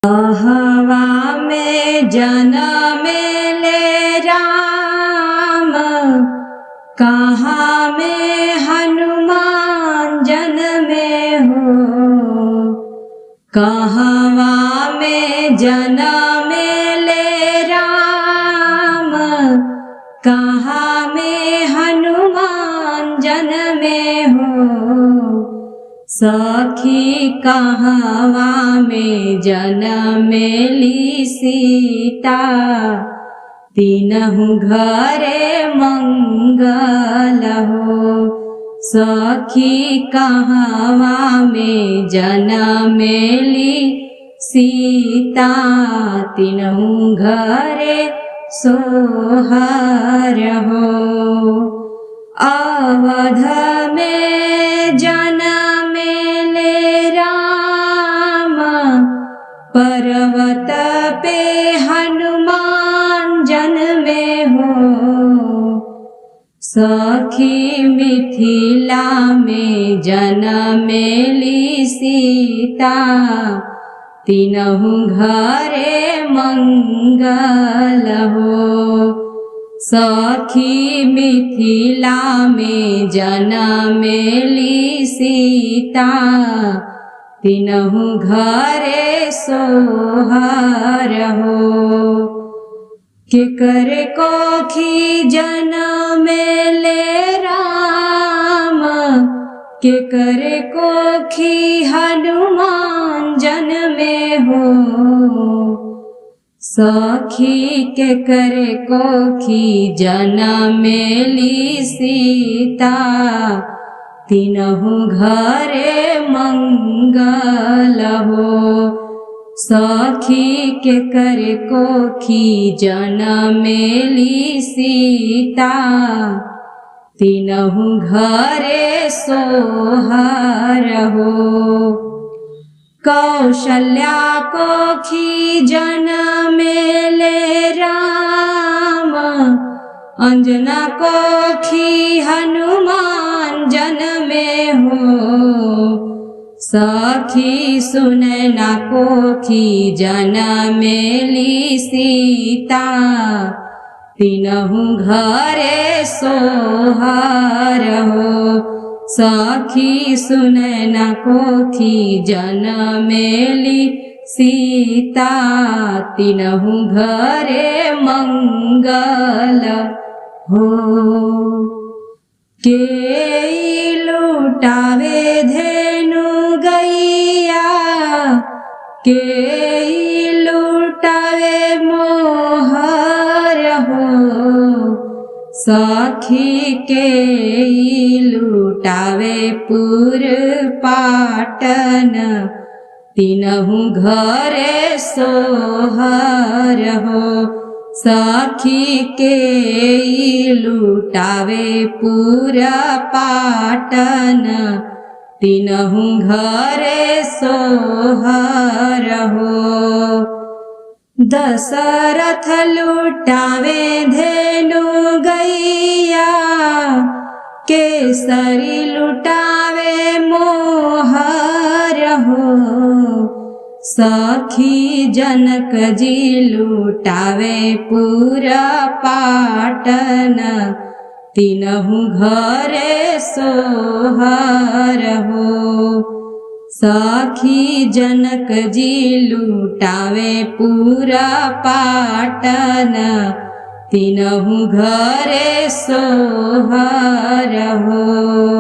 कहवा में जनमेले राम, कहाँ में हनुमान जन्मे हो। कहवा में जनमेले राम, कहाँ में हनुमान जन्मे हो। सखी कहवा में जनमेली सीता, तीनहु घरे मंगल हो। सखी कहवा में जनमेली सीता, तीनहु घरे सोहर हो। अवध में जनमेले राम, पर्वत पे हनुमान जन्मे हो। सखी मिथिला में जनमेली सीता, तीनहु घरे मंगल हो। सखी मिथिला में जनमेली सीता, तीनहु घरे सोहर हो। केकर कोखी जनमेले राम, केकर कोखी हनुमान जन्मे हो। सखी केकर कोखी जनमेली सीता, तीनहु घरे मंगल हो। सखी केकर कोखी जनमेली सीता, तीनहु घरे सोहर हो। कौशल्या कोखी जनमेले राम, अंजना कोखी हनुमान जन्मे हो। सखी सुनैना कोखी जनमेली सीता, तीनहु घरे सोहर हो। सखी सुनैना कोखी जनमेली सीता, तीनहु घरे मंगल हो। के लुटावे धेनु गैया, के लुटावे मोहर हो। सखी के लुटावे पुर पाटन, तीनहु घरे सोहर हो। सखी के लुटावे पूरा पाटन, तीनहु घरे सोहर हो। दशरथ लुटावे धेनु गैया, केसरी लुटावे मोहर हो। सखी जनक जी लुटावे पूरा पाटन, तीनहु घरे सोहर हो। सखी जनक जी लुटावे पूरा पाटन, तीनहु घरे सोहर हो।